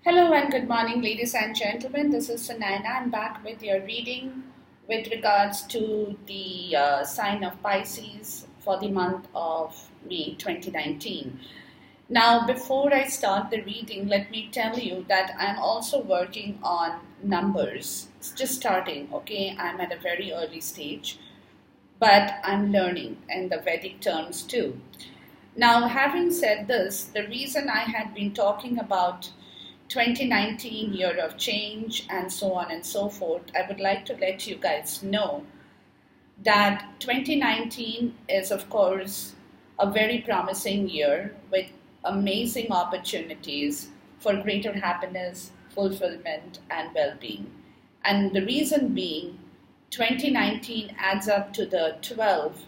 Hello and good morning, ladies and gentlemen. This is Sunaina. I'm back with your reading with regards to the sign of Pisces for the month of May 2019. Now, before I start the reading, let me tell you that I'm also working on numbers. It's just starting, okay? I'm at a very early stage, but I'm learning in the Vedic terms too. Now, having said this, the reason I had been talking about 2019 year of change and so on and so forth, I would like to let you guys know that 2019 is, of course, a very promising year with amazing opportunities for greater happiness, fulfillment, and well being. And the reason being, 2019 adds up to the 12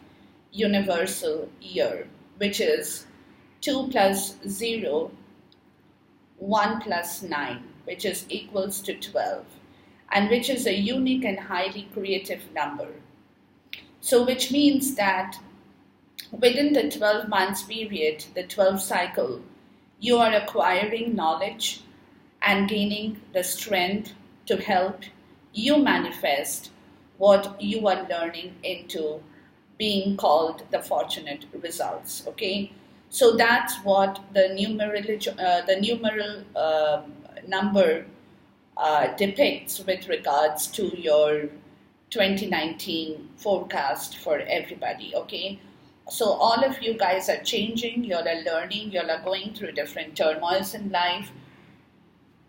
universal year, which is 2 plus 0 1 plus 9, which is equals to 12, and which is a unique and highly creative number. So, which means that within the 12 months period, the 12 cycle, you are acquiring knowledge and gaining the strength to help you manifest what you are learning into being called the fortunate results. Okay, so that's what the numeral number depicts with regards to your 2019 forecast for everybody. Okay, so all of you guys are changing, you all are learning, you all are going through different turmoils in life,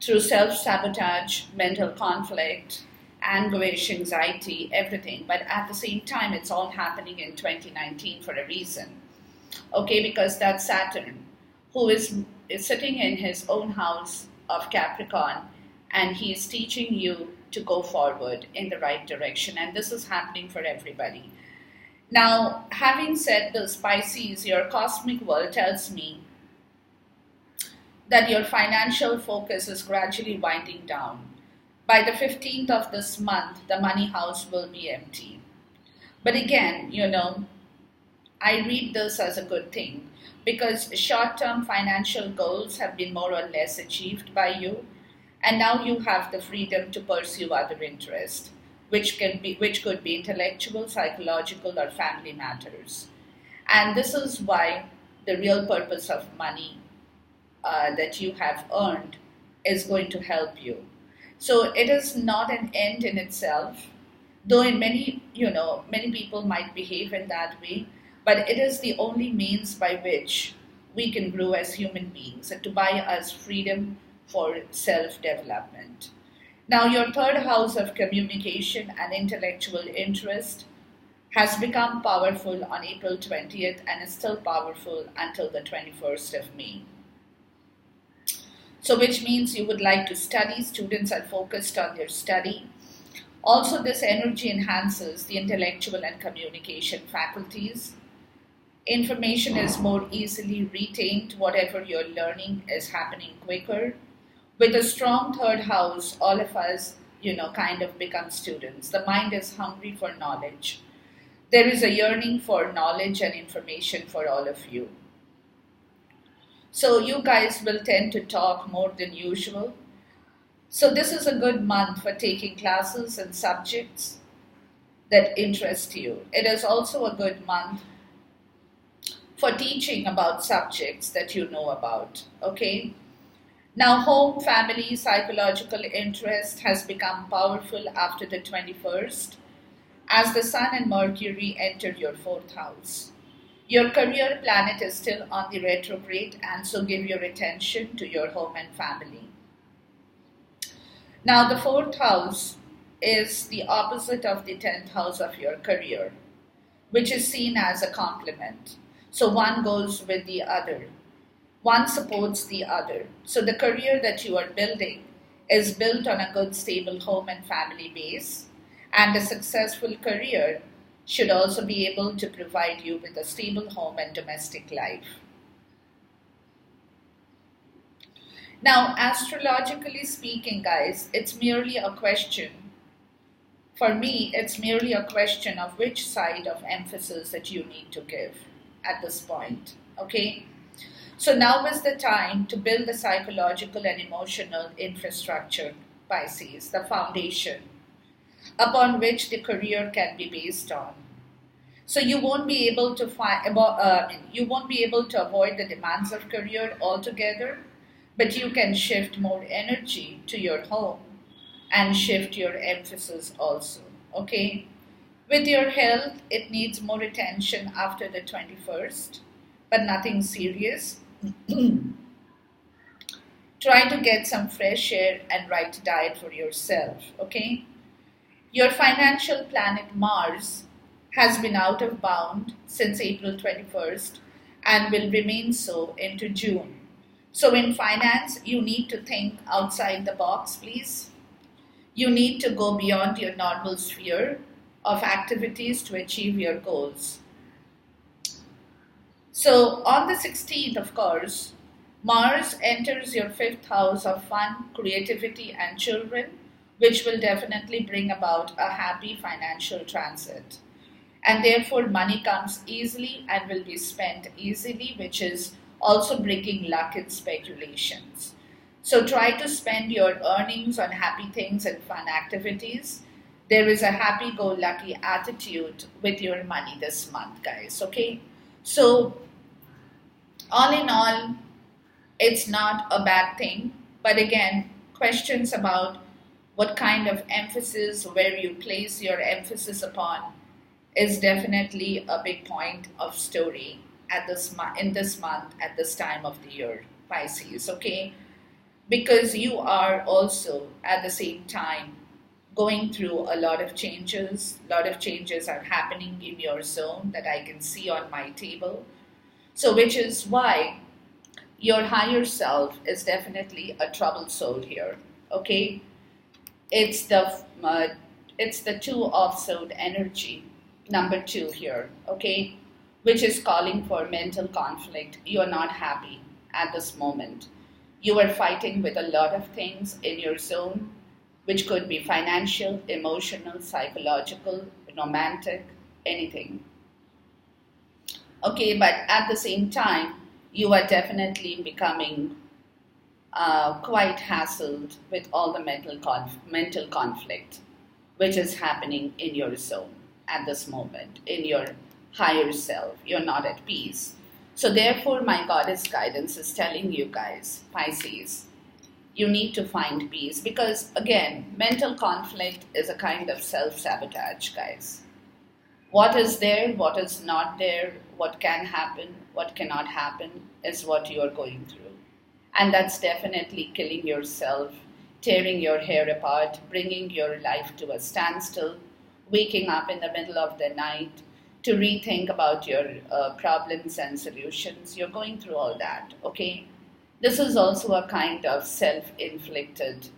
through self-sabotage, mental conflict, anguish, anxiety, everything. But at the same time, it's all happening in 2019 for a reason. Okay, because that's Saturn, who is sitting in his own house of Capricorn, and he is teaching you to go forward in the right direction. And this is happening for everybody. Now, having said this, Pisces, your cosmic world tells me that your financial focus is gradually winding down. By the 15th of this month, the money house will be empty. But again, I read this as a good thing because short term financial goals have been more or less achieved by you, and now you have the freedom to pursue other interests, which could be intellectual, psychological, or family matters. And this is why the real purpose of money that you have earned is going to help you. So it is not an end in itself, though in many people might behave in that way, but it is the only means by which we can grow as human beings and to buy us freedom for self-development. Now, your third house of communication and intellectual interest has become powerful on April 20th and is still powerful until the 21st of May. So, which means you would like to study, students are focused on their study. Also, this energy enhances the intellectual and communication faculties. Information is more easily retained, whatever you're learning is happening quicker. With a strong third house, all of us, kind of become students. The mind is hungry for knowledge. There is a yearning for knowledge and information for all of you. So you guys will tend to talk more than usual. So this is a good month for taking classes and subjects that interest you. It is also a good month for teaching about subjects that you know about. Okay? Now, home, family, psychological interest has become powerful after the 21st as the Sun and Mercury enter your fourth house. Your career planet is still on the retrograde, and so give your attention to your home and family. Now, the fourth house is the opposite of the 10th house of your career, which is seen as a complement. So one goes with the other. One supports the other. So the career that you are building is built on a good, stable home and family base, and a successful career should also be able to provide you with a stable home and domestic life. Now, astrologically speaking, guys, it's merely a question. For me, it's merely a question of which side of emphasis that you need to give at this point. Okay? So now is the time to build the psychological and emotional infrastructure, Pisces, the foundation upon which the career can be based on. So you won't be able to you won't be able to avoid the demands of career altogether, but you can shift more energy to your home and shift your emphasis also. Okay. With your health, it needs more attention after the 21st, but nothing serious. Try to get some fresh air and right diet for yourself, okay? Your financial planet Mars has been out of bound since April 21st and will remain so into June. So, in finance, you need to think outside the box, please. You need to go beyond your normal sphere of activities to achieve your goals. So, on the 16th, of course, Mars enters your fifth house of fun, creativity, and children, which will definitely bring about a happy financial transit. And therefore, money comes easily and will be spent easily, which is also bringing luck in speculations. So, try to spend your earnings on happy things and fun activities. There is a happy go lucky attitude with your money this month, guys. Okay? So, all in all, it's not a bad thing, but again, questions about what kind of emphasis, where you place your emphasis upon, is definitely a big point of story at in this month, at this time of the year, Pisces. Okay, because you are also at the same time going through a lot of changes. A lot of changes are happening in your zone that I can see on my table. So, which is why your higher self is definitely a troubled soul here. Okay, it's the two of sword energy, number two here. Okay, which is calling for mental conflict. You are not happy at this moment. You are fighting with a lot of things in your zone, which could be financial, emotional, psychological, romantic, anything. Okay, but at the same time, you are definitely becoming quite hassled with all the mental conflict which is happening in your zone at this moment, in your higher self. You're not at peace. So, therefore, my goddess guidance is telling you guys, Pisces, you need to find peace because, again, mental conflict is a kind of self sabotage, guys. What is there, what is not there, what can happen, what cannot happen is what you are going through. And that's definitely killing yourself, tearing your hair apart, bringing your life to a standstill, waking up in the middle of the night to rethink about your problems and solutions. You're going through all that, okay? This is also a kind of self-inflicted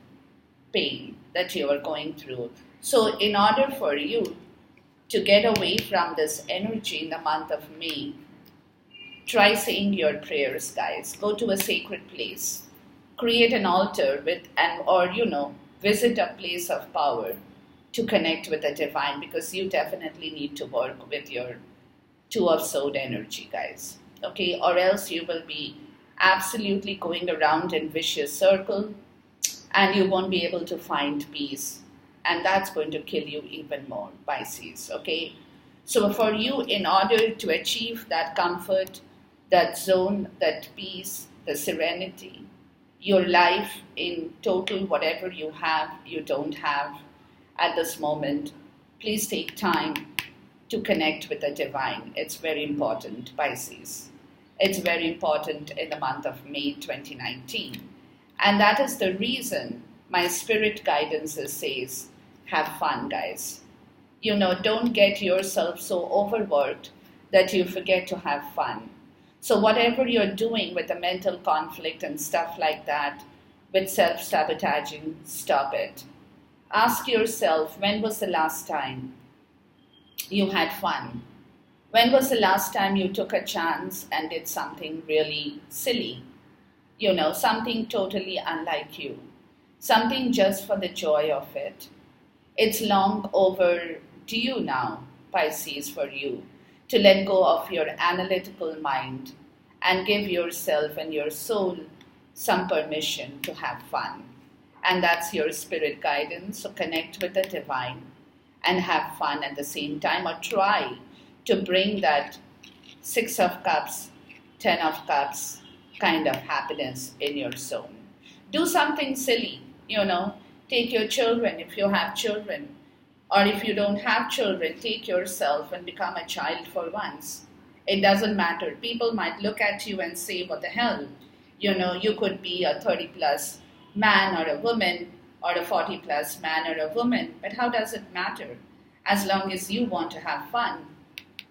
pain that you are going through. So in order for you to get away from this energy in the month of May, try saying your prayers, guys. Go to a sacred place. Create an altar or visit a place of power to connect with the divine because you definitely need to work with your two of sword energy, guys. Okay, or else you will be absolutely going around in vicious circle and you won't be able to find peace. And that's going to kill you even more, Pisces, okay? So for you, in order to achieve that comfort, that zone, that peace, the serenity, your life in total, whatever you have, you don't have at this moment, please take time to connect with the divine. It's very important, Pisces. It's very important in the month of May 2019. And that is the reason my spirit guidance says, have fun, guys. Don't get yourself so overworked that you forget to have fun. So whatever you're doing with the mental conflict and stuff like that, with self-sabotaging, stop it. Ask yourself, when was the last time you had fun? When was the last time you took a chance and did something really silly? Something totally unlike you. Something just for the joy of it. It's long overdue now, Pisces, for you to let go of your analytical mind and give yourself and your soul some permission to have fun. And that's your spirit guidance. So connect with the divine and have fun at the same time, or try to bring that Six of Cups, Ten of Cups kind of happiness in your soul. Do something silly, take your children if you have children, or if you don't have children, take yourself and become a child for once. It doesn't matter. People might look at you and say, what the hell? You could be a 30 plus man or a woman, or a 40 plus man or a woman, but how does it matter? As long as you want to have fun,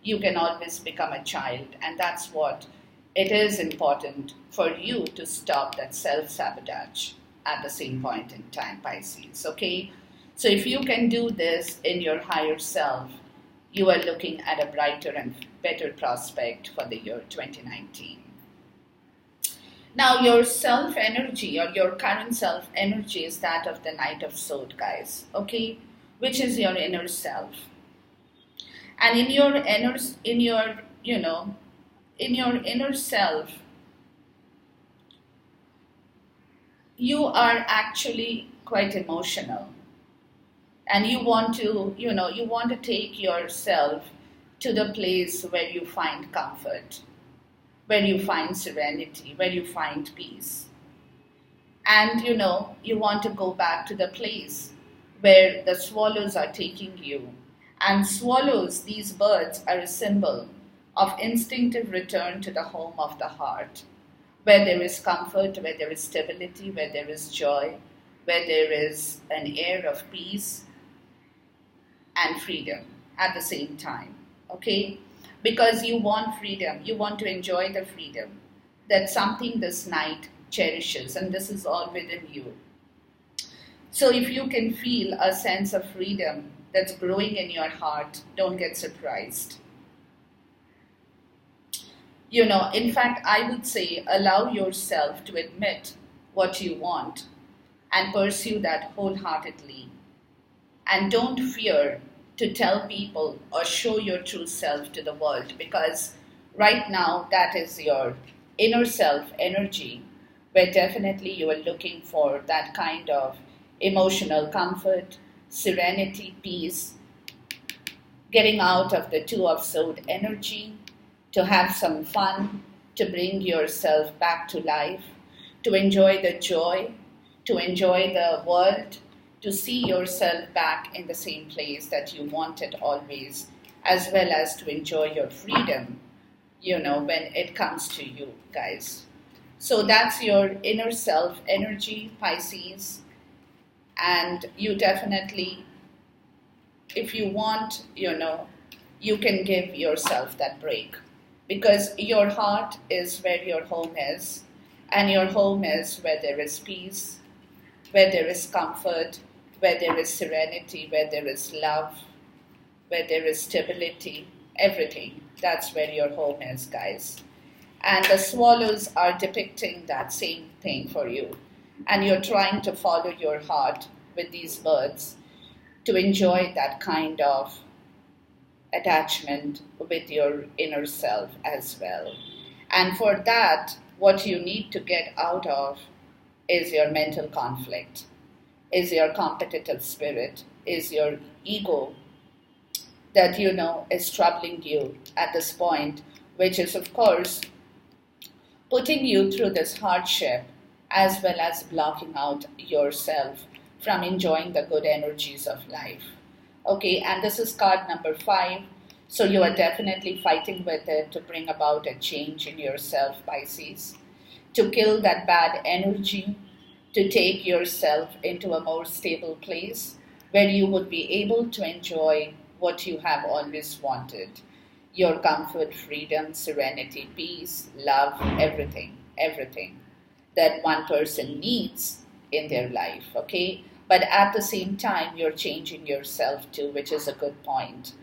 you can always become a child, and that's what it is important for you to stop that self-sabotage at the same point in time, Pisces, okay? So if you can do this in your higher self, you are looking at a brighter and better prospect for the year 2019. Now, your self-energy, or your current self-energy, is that of the Knight of Swords, guys, okay? Which is your inner self. And in your inner self, you are actually quite emotional. And you want to take yourself to the place where you find comfort, where you find serenity, where you find peace. And you want to go back to the place where the swallows are taking you. And swallows, these birds, are a symbol of instinctive return to the home of the heart, where there is comfort, where there is stability, where there is joy, where there is an air of peace and freedom at the same time, okay? Because you want freedom, you want to enjoy the freedom. That's something this Knight cherishes, and this is all within you. So if you can feel a sense of freedom that's growing in your heart, don't get surprised. In fact, I would say allow yourself to admit what you want and pursue that wholeheartedly. And don't fear to tell people or show your true self to the world, because right now that is your inner self energy, where definitely you are looking for that kind of emotional comfort, serenity, peace, getting out of the Two of Swords energy, to have some fun, to bring yourself back to life, to enjoy the joy, to enjoy the world, to see yourself back in the same place that you wanted always, as well as to enjoy your freedom, when it comes to you, guys. So that's your inner self energy, Pisces. And you definitely, if you want, you can give yourself that break, because your heart is where your home is, and your home is where there is peace, where there is comfort, where there is serenity, where there is love, where there is stability, everything. That's where your home is, guys. And the swallows are depicting that same thing for you. And you're trying to follow your heart with these birds to enjoy that kind of attachment with your inner self as well. And for that, what you need to get out of is your mental conflict, is your competitive spirit, is your ego that is troubling you at this point, which is of course putting you through this hardship, as well as blocking out yourself from enjoying the good energies of life. Okay, and this is card number 5. So you are definitely fighting with it to bring about a change in yourself, Pisces, to kill that bad energy, to take yourself into a more stable place where you would be able to enjoy what you have always wanted. Your comfort, freedom, serenity, peace, love, everything that one person needs in their life, okay? But at the same time, you're changing yourself too, which is a good point.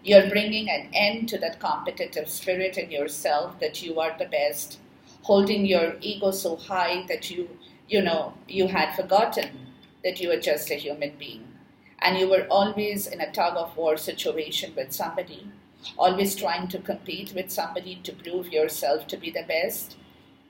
You're bringing an end to that competitive spirit in yourself that you are the best, holding your ego so high that you had forgotten that you were just a human being. And you were always in a tug of war situation with somebody. always trying to compete with somebody to prove yourself to be the best,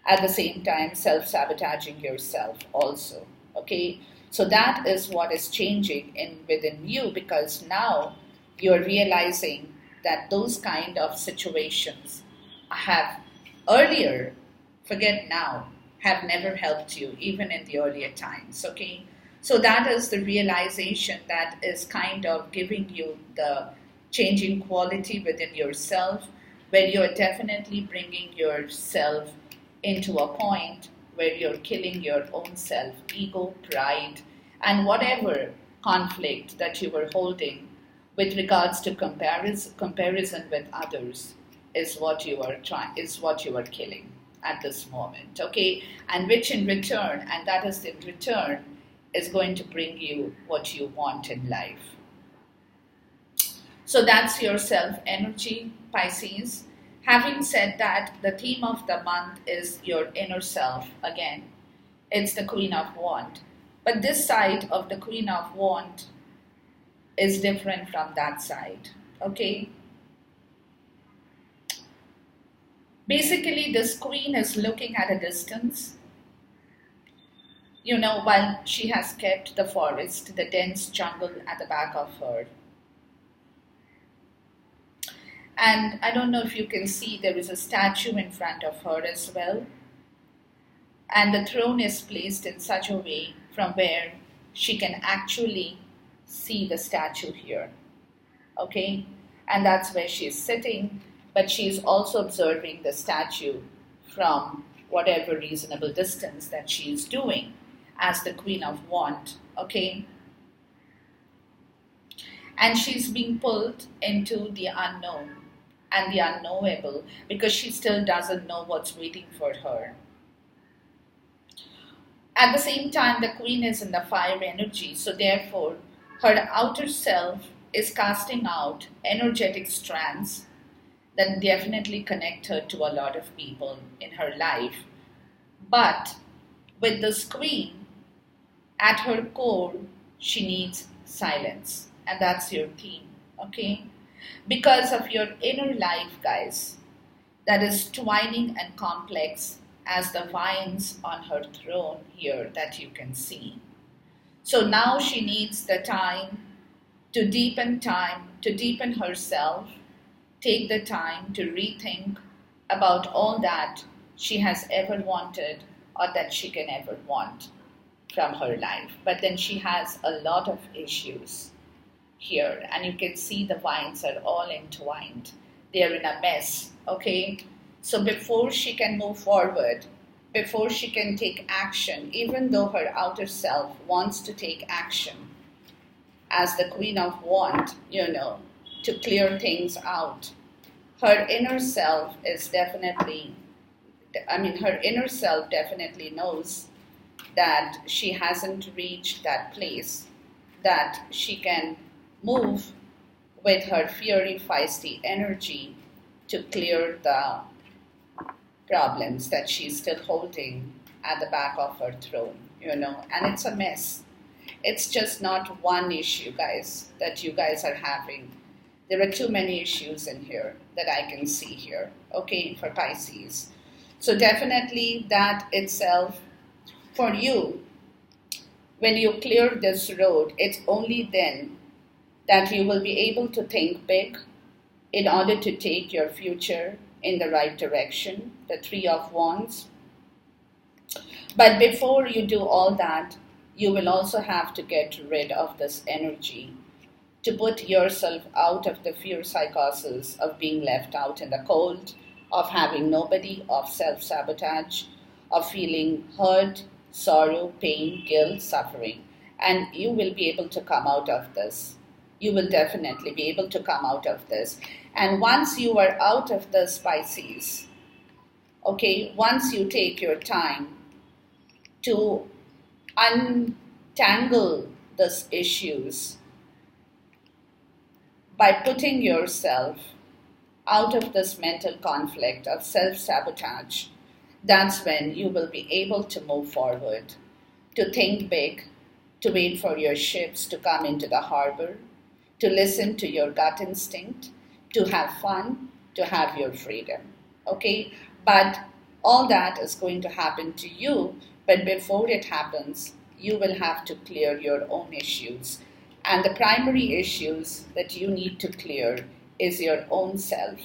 at the same time self-sabotaging yourself also. Okay, so that is what is changing within you, because now you're realizing that those kind of situations have earlier, forget now, have never helped you even in the earlier times. Okay, so that is the realization that is kind of giving you the changing quality within yourself, where you're definitely bringing yourself into a point where you're killing your own self, ego, pride, and whatever conflict that you were holding with regards to comparison with others is what you are killing at this moment. Okay, and which in return, and that is in return, is going to bring you what you want in life. So that's your self energy, Pisces. Having said that, the theme of the month is your inner self. Again, it's the Queen of Wands. But this side of the Queen of Wands is different from that side. Okay? Basically, this queen is looking at a distance, while she has kept the forest, the dense jungle at the back of her. And I don't know if you can see, there is a statue in front of her as well. And the throne is placed in such a way from where she can actually see the statue here. Okay? And that's where she's sitting, but she's also observing the statue from whatever reasonable distance that she's doing as the Queen of Wands. Okay? And she's being pulled into the unknown and the unknowable, because she still doesn't know what's waiting for her. At the same time, the queen is in the fire energy, so therefore her outer self is casting out energetic strands that definitely connect her to a lot of people in her life. But with this queen, at her core, she needs silence, and that's your theme. Okay? Because of your inner life, guys, that is twining and complex as the vines on her throne here that you can see. So now she needs the time to deepen herself, take the time to rethink about all that she has ever wanted or that she can ever want from her life. But then she has a lot of issues here, and you can see the vines are all entwined. They're in a mess, okay? So before she can move forward, before she can take action, even though her outer self wants to take action as the Queen of Wands, to clear things out, her inner self definitely knows that she hasn't reached that place that she can move with her fiery, feisty energy to clear the problems that she's still holding at the back of her throne, and it's a mess. It's just not one issue, guys, that you guys are having. There are too many issues in here that I can see here, okay, for Pisces. So definitely that itself, for you, when you clear this road, it's only then that you will be able to think big in order to take your future in the right direction, the Three of Wands. But before you do all that, you will also have to get rid of this energy to put yourself out of the fear psychosis of being left out in the cold, of having nobody, of self-sabotage, of feeling hurt, sorrow, pain, guilt, suffering. And you will be able to come out of this. You will definitely be able to come out of this. And once you are out of this, Pisces, okay, once you take your time to untangle these issues by putting yourself out of this mental conflict of self-sabotage, that's when you will be able to move forward, to think big, to wait for your ships to come into the harbor, to listen to your gut instinct, to have fun, to have your freedom. Okay? But all that is going to happen to you, but before it happens, you will have to clear your own issues. And the primary issues that you need to clear is your own self.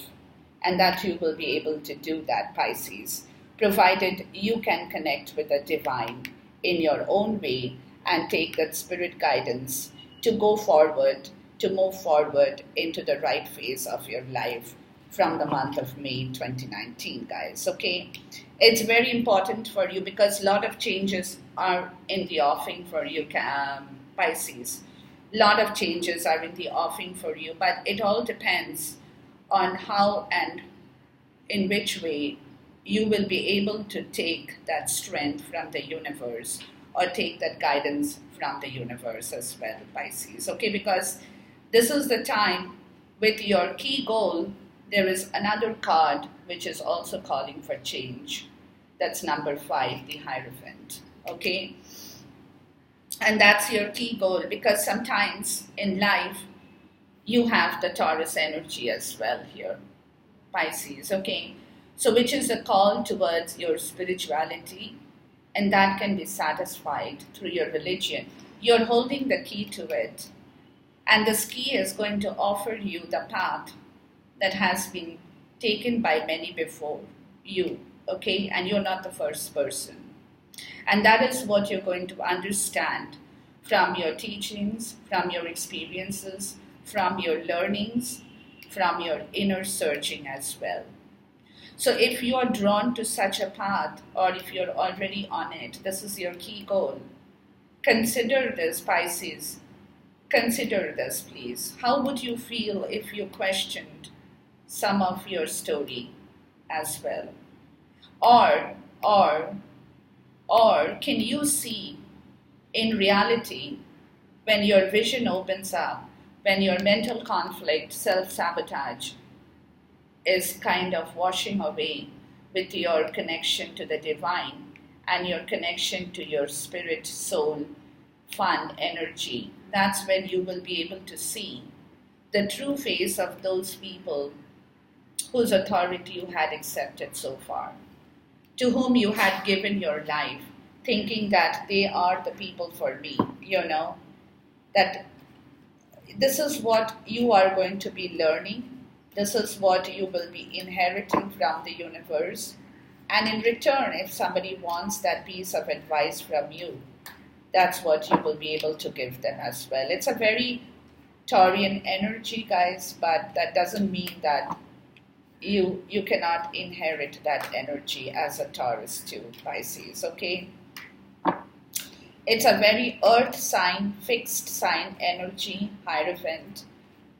And that you will be able to do that, Pisces, provided you can connect with the divine in your own way and take that spirit guidance to go forward, to move forward into the right phase of your life from the month of May 2019, guys. Okay? It's very important for you because a lot of changes are in the offing for you, Pisces. A lot of changes are in the offing for you, but it all depends on how and in which way you will be able to take that strength from the universe or take that guidance from the universe as well, Pisces. Okay, because this is the time with your key goal, there is another card which is also calling for change. That's number 5, the Hierophant. Okay? And that's your key goal because sometimes in life you have the Taurus energy as well here, Pisces. Okay? So which is a call towards your spirituality, and that can be satisfied through your religion. You're holding the key to it, and this key is going to offer you the path that has been taken by many before you, okay? And you're not the first person. And that is what you're going to understand from your teachings, from your experiences, from your learnings, from your inner searching as well. So if you are drawn to such a path, or if you're already on it, this is your key goal. Consider this, Pisces. Consider this, please. How would you feel if you questioned some of your story as well? Or can you see in reality when your vision opens up, when your mental conflict, self-sabotage is kind of washing away with your connection to the divine and your connection to your spirit, soul, fun, energy, that's when you will be able to see the true face of those people whose authority you had accepted so far, to whom you had given your life, thinking that they are the people for me, that this is what you are going to be learning. This is what you will be inheriting from the universe. And in return, if somebody wants that piece of advice from you, that's what you will be able to give them as well. It's a very Taurian energy, guys, but that doesn't mean that you cannot inherit that energy as a Taurus too, Pisces, okay? It's a very earth sign, fixed sign energy, Hierophant,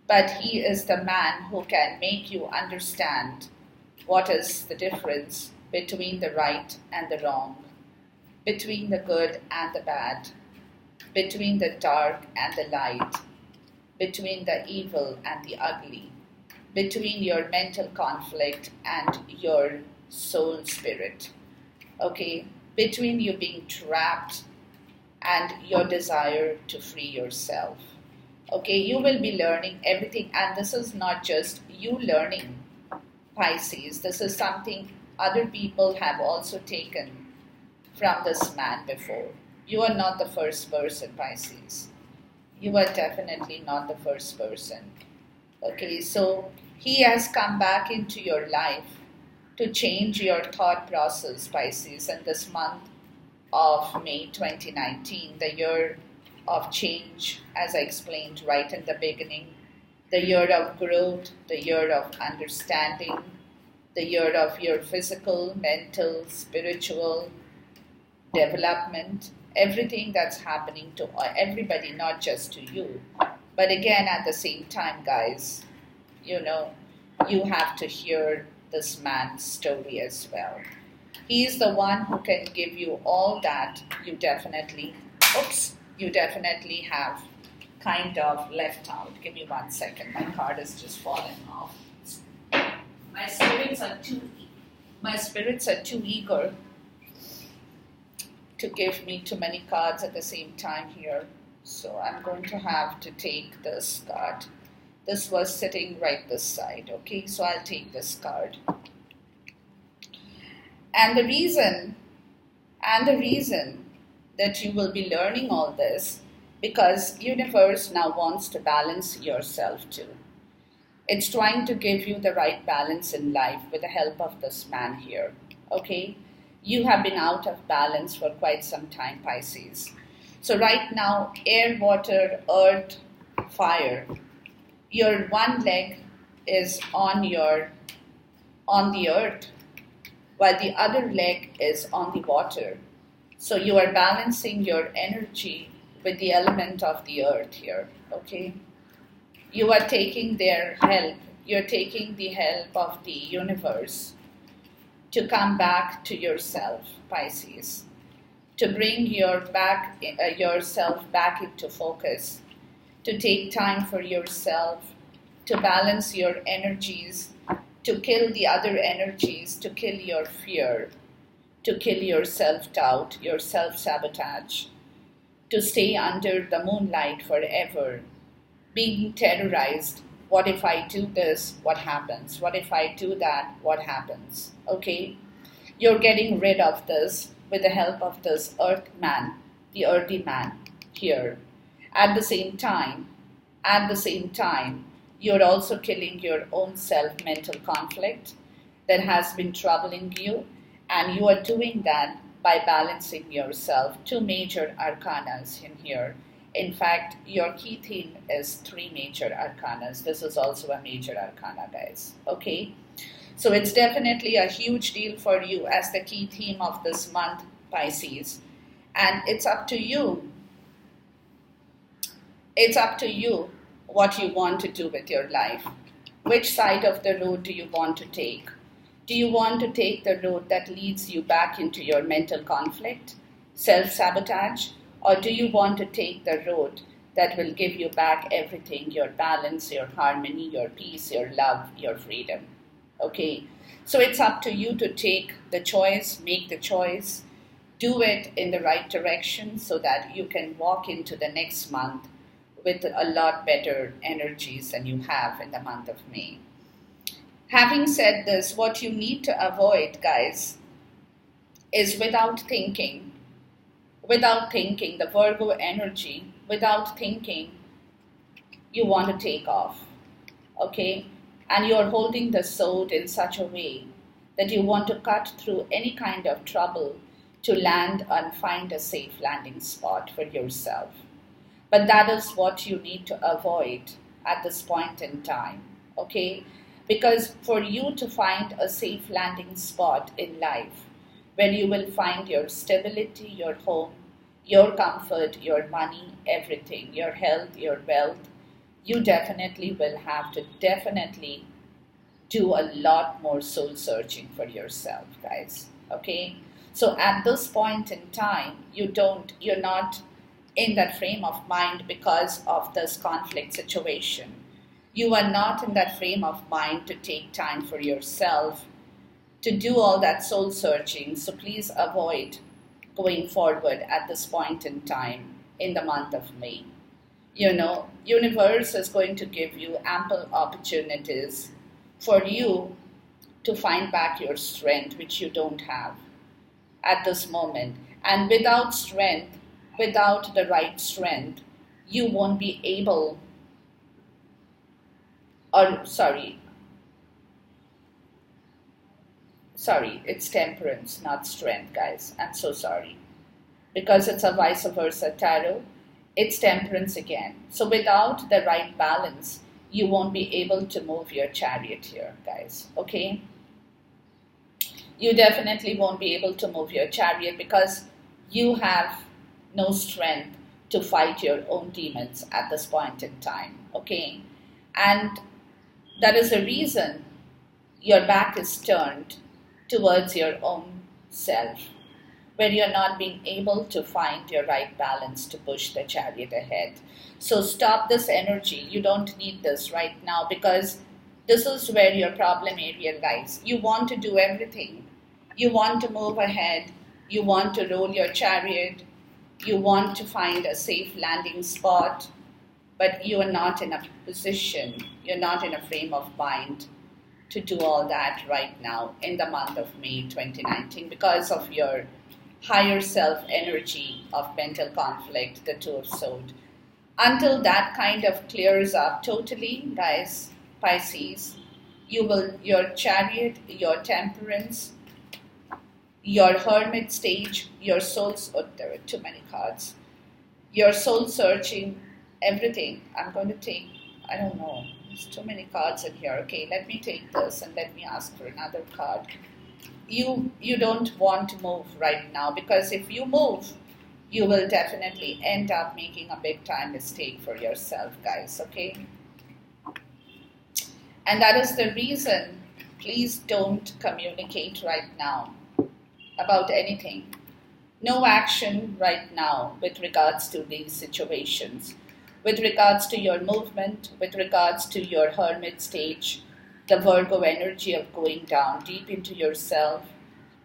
but he is the man who can make you understand what is the difference between the right and the wrong, between the good and the bad, between the dark and the light, between the evil and the ugly, between your mental conflict and your soul spirit, okay? Between you being trapped and your desire to free yourself. Okay, you will be learning everything, and this is not just you learning, Pisces. This is something other people have also taken from this man before. You are not the first person, Pisces. You are definitely not the first person. Okay, so he has come back into your life to change your thought process, Pisces, in this month of May 2019, the year of change, as I explained right in the beginning, the year of growth, the year of understanding, the year of your physical, mental, spiritual development, everything that's happening to everybody, not just to you. But again, at the same time, guys, you have to hear this man's story as well. He is the one who can give you all that you definitely have kind of left out. Give me 1 second. My card has just fallen off. My spirits are too eager to give me too many cards at the same time here. So I'm going to have to take this card. This was sitting right this side. Okay, so I'll take this card. And the reason that you will be learning all this, because universe now wants to balance yourself too. It's trying to give you the right balance in life with the help of this man here. Okay, you have been out of balance for quite some time, Pisces. So right now, air, water, earth, fire, your one leg is on the earth, while the other leg is on the water. So you are balancing your energy with the element of the earth here, okay? You are taking their help. You're taking the help of the universe to come back to yourself, Pisces, to bring yourself back into focus, to take time for yourself, to balance your energies, to kill the other energies, to kill your fear, to kill your self-doubt, your self-sabotage, to stay under the moonlight forever, being terrorized. What if I do this? What happens? What if I do that? What happens? Okay? You're getting rid of this with the help of this earth man, the earthy man here. At the same time, you're also killing your own self-mental conflict that has been troubling you, and you are doing that by balancing yourself. Two major arcanas in here. In fact, your key theme is 3 major arcanas. This is also a major arcana, guys. Okay? So it's definitely a huge deal for you as the key theme of this month, Pisces. And it's up to you. It's up to you what you want to do with your life. Which side of the road do you want to take? Do you want to take the road that leads you back into your mental conflict, self-sabotage? Or do you want to take the road that will give you back everything, your balance, your harmony, your peace, your love, your freedom? Okay? So it's up to you to take the choice, make the choice, do it in the right direction so that you can walk into the next month with a lot better energies than you have in the month of May. Having said this, what you need to avoid, guys, is without thinking, the Virgo energy, without thinking, you want to take off, okay? And you're holding the sword in such a way that you want to cut through any kind of trouble to land and find a safe landing spot for yourself. But that is what you need to avoid at this point in time, okay? Because for you to find a safe landing spot in life, where you will find your stability, your home, your comfort, your money, everything, your health, your wealth, you definitely will have to do a lot more soul searching for yourself, guys, okay? So at this point in time, you're not in that frame of mind because of this conflict situation. You are not in that frame of mind to take time for yourself, to do all that soul searching. So please avoid going forward at this point in time in the month of May. You know, universe is going to give you ample opportunities for you to find back your strength, which you don't have at this moment. And without strength, without the right strength, you won't be able, sorry, it's temperance, not strength, guys. I'm so sorry. Because it's a vice versa tarot, it's temperance again. So without the right balance, you won't be able to move your chariot here, guys, okay? You definitely won't be able to move your chariot because you have no strength to fight your own demons at this point in time, okay? And that is the reason your back is turned towards your own self, where you're not being able to find your right balance to push the chariot ahead. So stop this energy. You don't need this right now because this is where your problem area lies. You want to do everything. You want to move ahead. You want to roll your chariot. You want to find a safe landing spot. but you are not in a position, you're not in a frame of mind to do all that right now in the month of May 2019 because of your higher self energy of mental conflict, the Two of Swords. Until that kind of clears up totally, guys, Pisces, your Chariot, your Temperance, your Hermit stage, your oh, there are too many cards, your soul searching, everything. I'm going to take, I don't know, there's too many cards in here. Okay, let me take this and let me ask for another card. You don't want to move right now, because if you move, you will definitely end up making a big time mistake for yourself, guys, okay? And that is the reason, please don't communicate right now about anything. No action right now with regards to these situations, with regards to your movement, with regards to your Hermit stage, the Virgo energy of going down deep into yourself,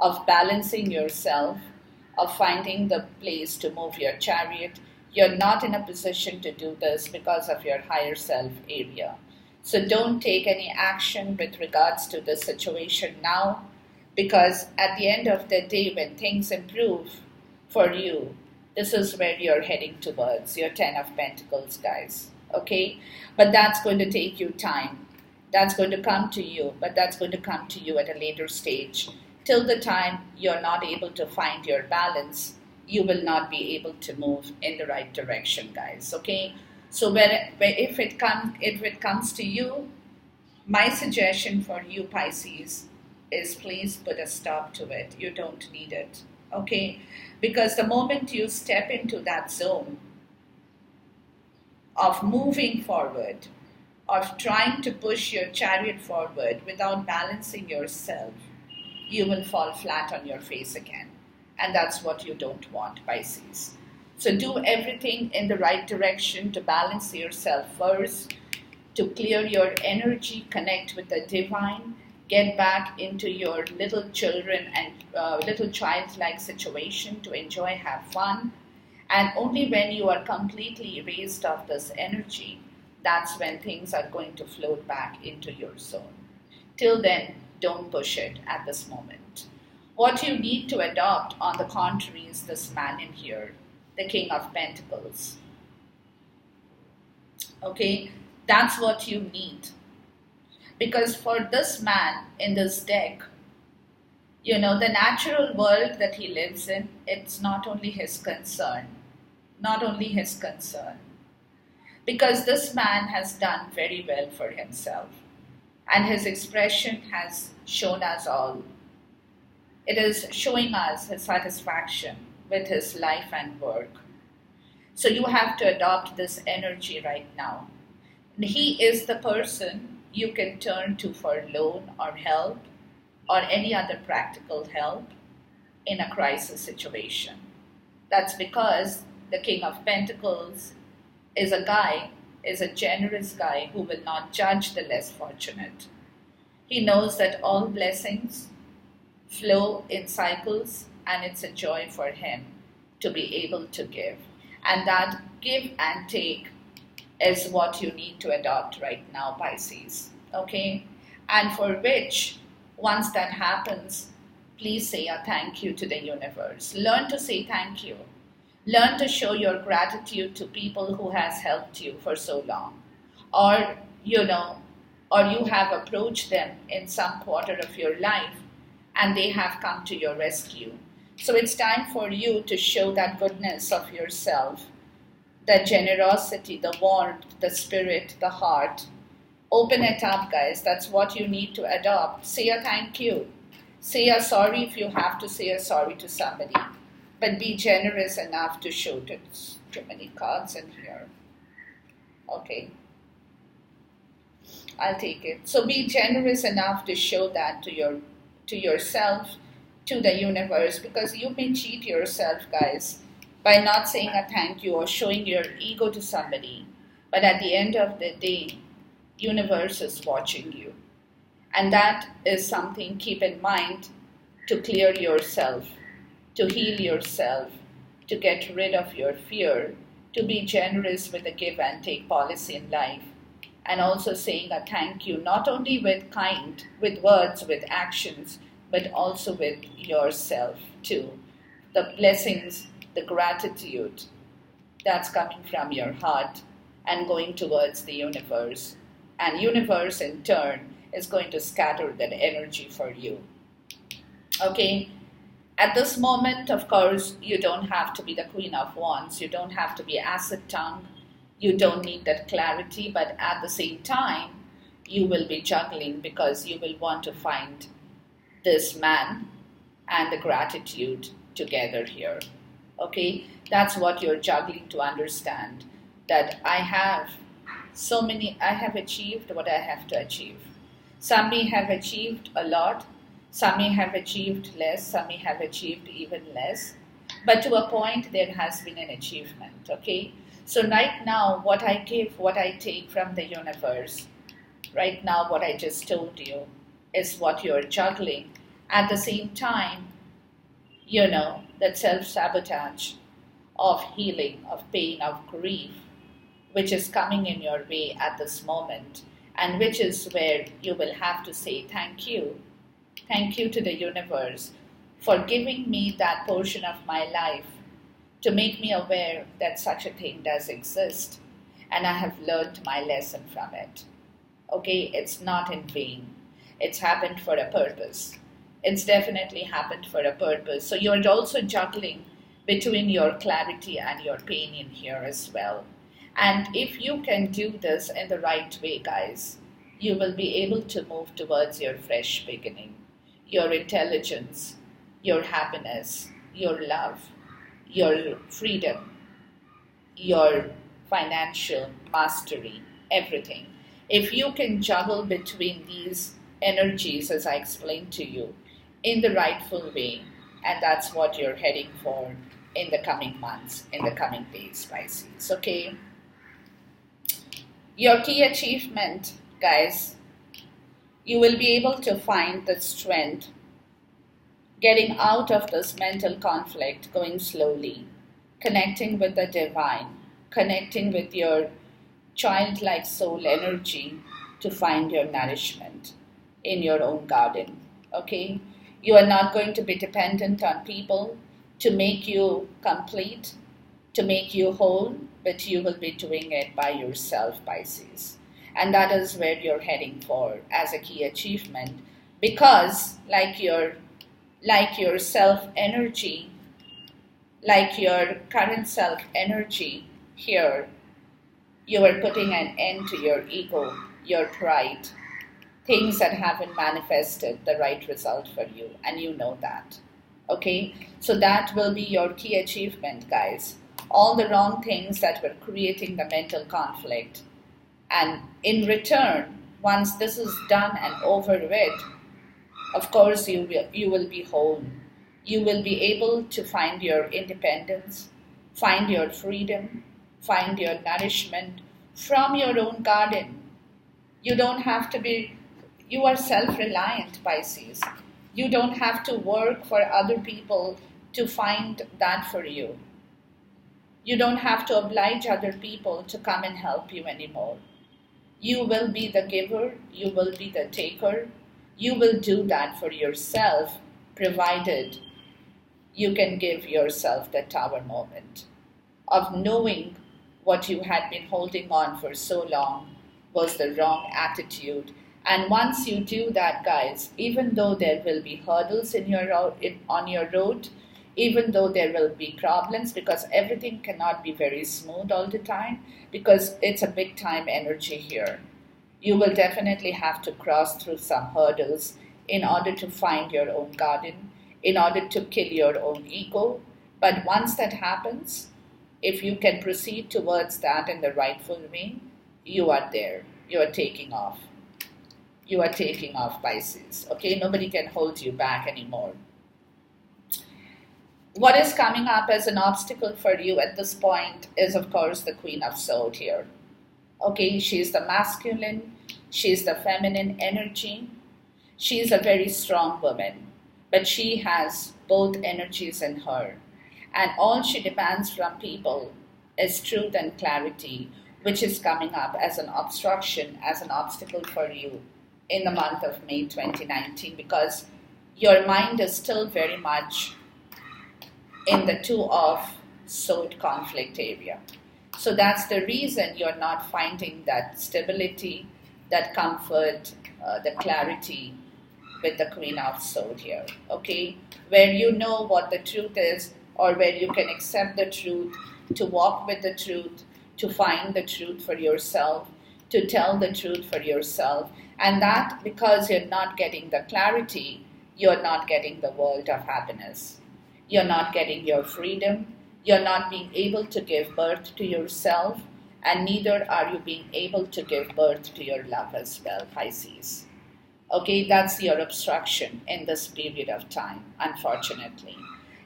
of balancing yourself, of finding the place to move your Chariot. You're not in a position to do this because of your higher self area. So don't take any action with regards to the situation now, because at the end of the day, when things improve for you, this is where you're heading towards, your Ten of Pentacles, guys, okay? But that's going to take you time. That's going to come to you, but that's going to come to you at a later stage. Till the time you're not able to find your balance, you will not be able to move in the right direction, guys, okay? So if it comes to you, my suggestion for you, Pisces, is please put a stop to it. You don't need it, okay? Because the moment you step into that zone of moving forward, of trying to push your Chariot forward without balancing yourself, you will fall flat on your face again. And that's what you don't want, Pisces. So do everything in the right direction to balance yourself first, to clear your energy, connect with the divine, get back into your little children and little childlike situation to enjoy, have fun. And only when you are completely erased of this energy, that's when things are going to float back into your zone. Till then, don't push it at this moment. What you need to adopt, on the contrary, is this man in here, the King of Pentacles. Okay, that's what you need. Because for this man in this deck, the natural world that he lives in, it's not only his concern. Not only his concern. Because this man has done very well for himself. And his expression has shown us all. It is showing us his satisfaction with his life and work. So you have to adopt this energy right now. And he is the person you can turn to for loan or help or any other practical help in a crisis situation. That's because the King of Pentacles is a generous guy who will not judge the less fortunate. He knows that all blessings flow in cycles, and it's a joy for him to be able to give. And that give and take is what you need to adopt right now, Pisces, okay? And for which, once that happens, please say a thank you to the universe. Learn to say thank you. Learn to show your gratitude to people who has helped you for so long. Or you have approached them in some quarter of your life and they have come to your rescue. So it's time for you to show that goodness of yourself, the generosity, the warmth, the spirit, the heart. Open it up, guys. That's what you need to adopt. Say a thank you. Say a sorry if you have to say a sorry to somebody. But be generous enough to show it. Too many cards in here. Okay. I'll take it. So be generous enough to show that to yourself, to the universe, because you may cheat yourself, guys, by not saying a thank you or showing your ego to somebody. But at the end of the day, universe is watching you. And that is something keep in mind to clear yourself, to heal yourself, to get rid of your fear, to be generous with a give and take policy in life, and also saying a thank you, not only with words, with actions, but also with yourself too. The blessings, the gratitude that's coming from your heart and going towards the universe. And universe in turn is going to scatter that energy for you. Okay? At this moment, of course, you don't have to be the Queen of Wands. You don't have to be acid tongue. You don't need that clarity. But at the same time, you will be juggling because you will want to find this man and the gratitude together here. Okay? That's what you're juggling to understand. That I have achieved what I have to achieve. Some may have achieved a lot. Some may have achieved less, some may have achieved even less. But to a point, there has been an achievement, okay? So right now, what I give, what I take from the universe, right now, what I just told you, is what you're juggling. At the same time, that self-sabotage of healing, of pain, of grief, which is coming in your way at this moment, and which is where you will have to say thank you. Thank you to the universe for giving me that portion of my life to make me aware that such a thing does exist, and I have learned my lesson from it. Okay, it's not in vain. It's happened for a purpose. It's definitely happened for a purpose. So you're also juggling between your clarity and your pain in here as well. And if you can do this in the right way, guys, you will be able to move towards your fresh beginning. Your intelligence, your happiness, your love, your freedom, your financial mastery, everything. If you can juggle between these energies, as I explained to you, in the rightful way, and that's what you're heading for in the coming months, in the coming days, Pisces, okay? Your key achievement, guys, you will be able to find the strength, getting out of this mental conflict, going slowly, connecting with the divine, connecting with your childlike soul energy to find your nourishment in your own garden, okay? You are not going to be dependent on people to make you complete, to make you whole, but you will be doing it by yourself, Pisces. And that is where you're heading for as a key achievement, because like your self energy, like your current self energy here, you are putting an end to your ego, your pride, things that haven't manifested the right result for you, and you know that. Okay? So that will be your key achievement, guys. All the wrong things that were creating the mental conflict. And in return, once this is done and over with, of course you will be whole. You will be able to find your independence, find your freedom, find your nourishment from your own garden. You are self-reliant, Pisces. You don't have to work for other people to find that for you. You don't have to oblige other people to come and help you anymore. You will be the giver, you will be the taker. You will do that for yourself, provided you can give yourself the tower moment of knowing what you had been holding on for so long was the wrong attitude. And once you do that, guys, even though there will be hurdles on your road, even though there will be problems, because everything cannot be very smooth all the time, because it's a big time energy here. You will definitely have to cross through some hurdles in order to find your own garden, in order to kill your own ego. But once that happens, if you can proceed towards that in the rightful way, you are there. You are taking off. You are taking off, Pisces. Okay, nobody can hold you back anymore. What is coming up as an obstacle for you at this point is, of course, the Queen of Swords here. Okay, she's the masculine, she's the feminine energy. She's a very strong woman, but she has both energies in her. And all she demands from people is truth and clarity, which is coming up as an obstruction, as an obstacle for you in the month of May 2019, because your mind is still very much in the Two of Sword conflict area. So that's the reason you're not finding that stability, that comfort, the clarity with the Queen of Sword here, okay? Where you know what the truth is, or where you can accept the truth, to walk with the truth, to find the truth for yourself, to tell the truth for yourself. And that, because you're not getting the clarity, you're not getting the world of happiness. You're not getting your freedom. You're not being able to give birth to yourself, and neither are you being able to give birth to your love as well, Pisces. Okay, that's your obstruction in this period of time, unfortunately.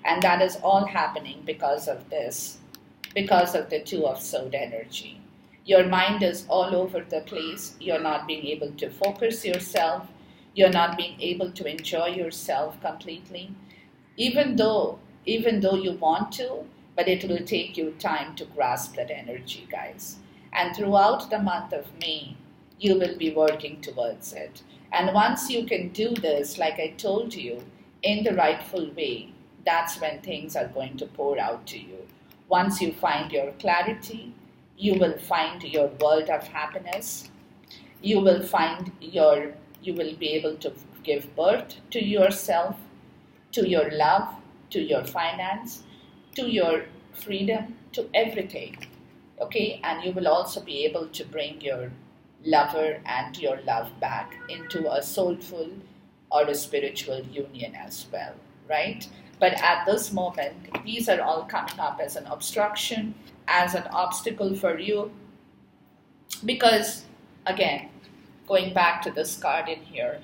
And that is all happening because of this, because of the Two of Sword energy. Your mind is all over the place. You're not being able to focus yourself. You're not being able to enjoy yourself completely, even though you want to, but it will take you time to grasp that energy, guys. And throughout the month of May, you will be working towards it. And once you can do this, like I told you, in the rightful way, that's when things are going to pour out to you. Once you find your clarity, you will find your world of happiness. You will be able to give birth to yourself, to your love, to your finance, to your freedom, to everything. Okay? And you will also be able to bring your lover and your love back into a soulful or a spiritual union as well, right? But at this moment, these are all coming up as an obstruction, as an obstacle for you, because, again, going back to this card in here,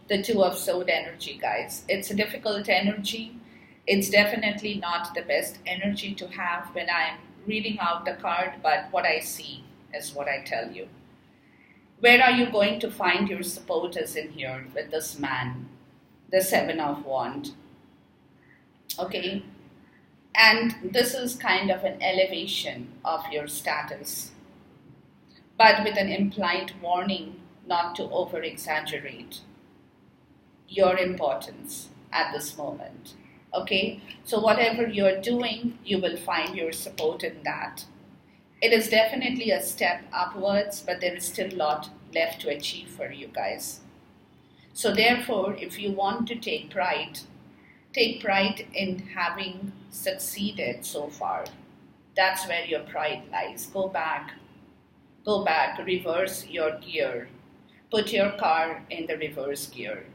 the Two of Sword energy, guys, it's a difficult energy. It's definitely not the best energy to have when I'm reading out the card, but what I see is what I tell you. Where are you going to find your supporters in here with this man, the Seven of Wands? Okay, and this is kind of an elevation of your status, but with an implied warning not to over-exaggerate your importance at this moment. Okay, so whatever you're doing, you will find your support in that. It is definitely a step upwards, but there is still a lot left to achieve for you guys. So therefore, if you want to take pride in having succeeded so far. That's where your pride lies. Go back, reverse your gear. Put your car in the reverse gear.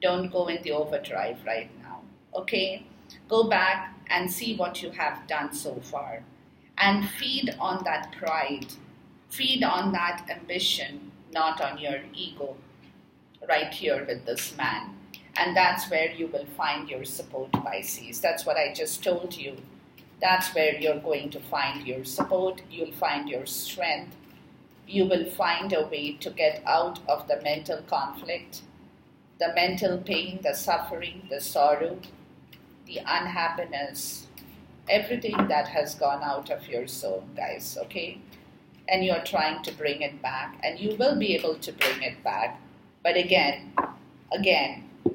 Don't go in the overdrive right now, okay? Go back and see what you have done so far. And feed on that pride. Feed on that ambition, not on your ego, right here with this man. And that's where you will find your support, Pisces. That's what I just told you. That's where you're going to find your support. You'll find your strength. You will find a way to get out of the mental conflict, the mental pain, the suffering, the sorrow, the unhappiness, everything that has gone out of your soul, guys, okay? And you're trying to bring it back, and you will be able to bring it back. But again,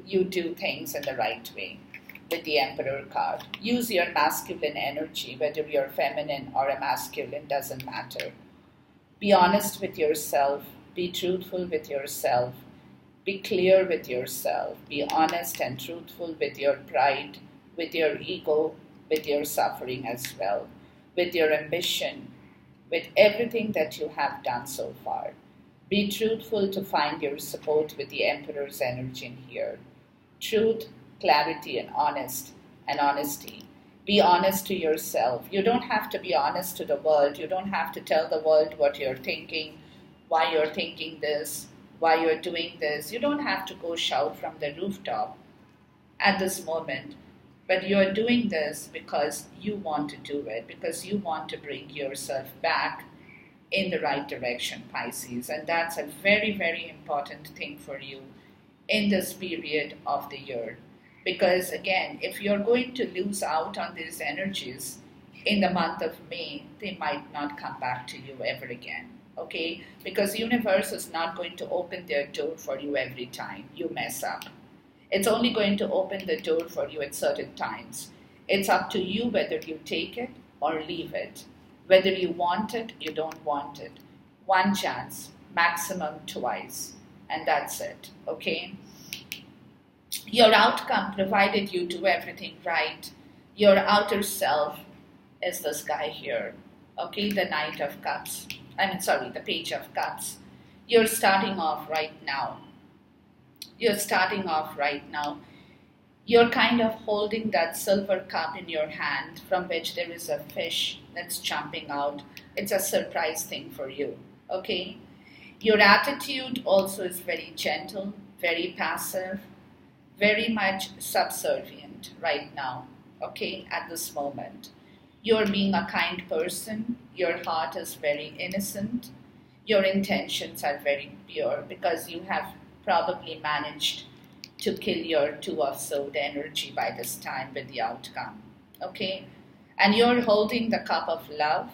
you do things in the right way with the Emperor card. Use your masculine energy, whether you're feminine or a masculine, doesn't matter. Be honest with yourself. Be truthful with yourself. Be clear with yourself. Be honest and truthful with your pride, with your ego, with your suffering as well, with your ambition, with everything that you have done so far. Be truthful to find your support with the Emperor's energy in here. Truth, clarity, and honesty. Be honest to yourself. You don't have to be honest to the world. You don't have to tell the world what you're thinking, why you're thinking this, why you're doing this. You don't have to go shout from the rooftop at this moment. But you're doing this because you want to do it, because you want to bring yourself back in the right direction, Pisces. And that's a very, very important thing for you in this period of the year. Because again, if you're going to lose out on these energies, in the month of May, they might not come back to you ever again. Okay? Because universe is not going to open their door for you every time you mess up. It's only going to open the door for you at certain times. It's up to you whether you take it or leave it. Whether you want it, you don't want it. One chance, maximum twice, and that's it. Okay? Your outcome, provided you do everything right, your outer self is this guy here. Okay, the Knight of Cups. The Page of Cups. You're starting off right now. You're starting off right now. You're kind of holding that silver cup in your hand from which there is a fish that's jumping out. It's a surprise thing for you. Okay? Your attitude also is very gentle, very passive, very much subservient right now. Okay? At this moment. You're being a kind person. Your heart is very innocent. Your intentions are very pure because you have probably managed to kill your Two of Swords energy by this time with the outcome. Okay? And you're holding the cup of love.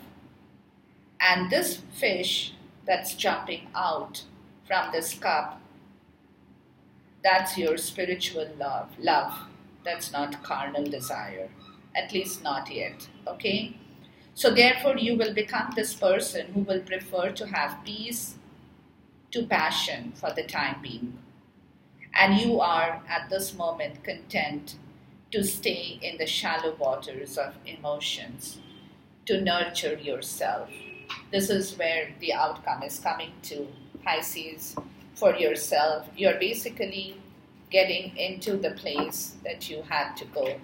And this fish that's jumping out from this cup, that's your spiritual love. Love. That's not carnal desire. At least not yet. Okay? So therefore you will become this person who will prefer to have peace to passion for the time being. And you are at this moment content to stay in the shallow waters of emotions, to nurture yourself. This is where the outcome is coming to, Pisces, for yourself. You're basically getting into the place that you had to go.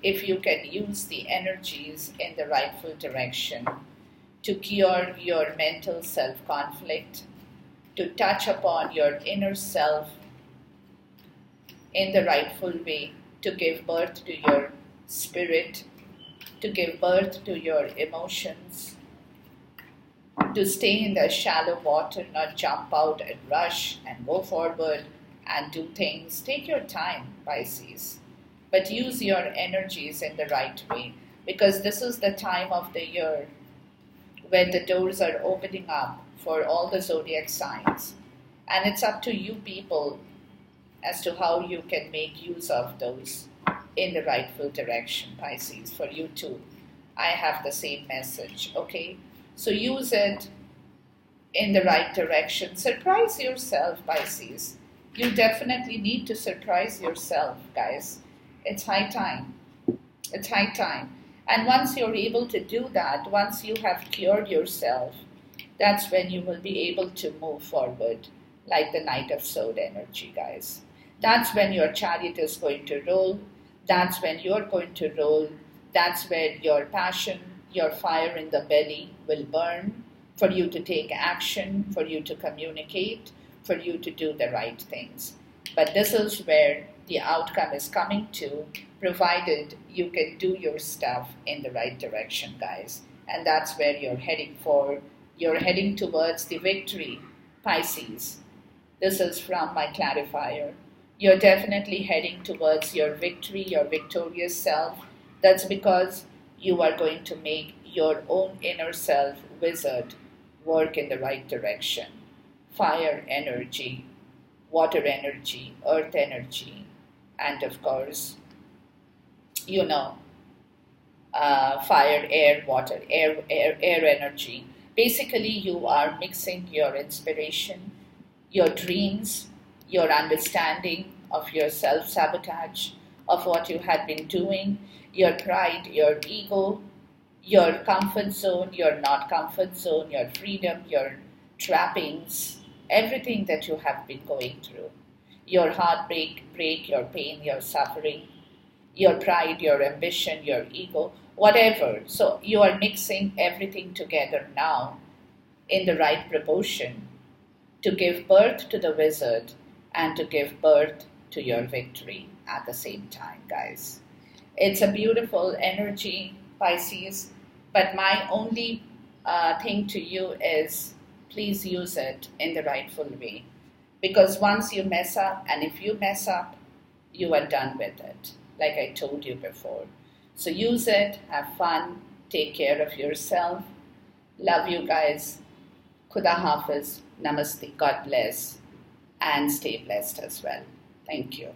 If you can use the energies in the rightful direction to cure your mental self-conflict, to touch upon your inner self in the rightful way, to give birth to your spirit, to give birth to your emotions, to stay in the shallow water, not jump out and rush and go forward and do things. Take your time, Pisces, but use your energies in the right way, because this is the time of the year when the doors are opening up for all the zodiac signs. And it's up to you people as to how you can make use of those in the rightful direction, Pisces, for you too. I have the same message, okay? So use it in the right direction. Surprise yourself, Pisces. You definitely need to surprise yourself, guys. It's high time. It's high time. And once you're able to do that, once you have cured yourself, that's when you will be able to move forward like the Knight of Swords energy, guys. That's when your chariot is going to roll. That's when you're going to roll. That's where your passion, your fire in the belly will burn for you to take action, for you to communicate, for you to do the right things. But this is where the outcome is coming to, provided you can do your stuff in the right direction, guys. And that's where you're heading for. You're heading towards the victory, Pisces. This is from my clarifier. You're definitely heading towards your victory, your victorious self. That's because you are going to make your own inner self wizard work in the right direction. Fire energy, water energy, earth energy, and of course, fire, air, water, air energy. Basically, you are mixing your inspiration, your dreams, your understanding of your self-sabotage, of what you had been doing, your pride, your ego, your comfort zone, your not comfort zone, your freedom, your trappings, everything that you have been going through. Your heartbreak, your pain, your suffering, your pride, your ambition, your ego, whatever. So you are mixing everything together now in the right proportion to give birth to the wizard and to give birth to your victory at the same time, guys. It's a beautiful energy, Pisces, but my only thing to you is please use it in the rightful way. Because once you mess up, and if you mess up, you are done with it, like I told you before. So use it, have fun, Take care of yourself. Love you guys. Khuda Hafiz. Namaste. God bless. And stay blessed as well. Thank you.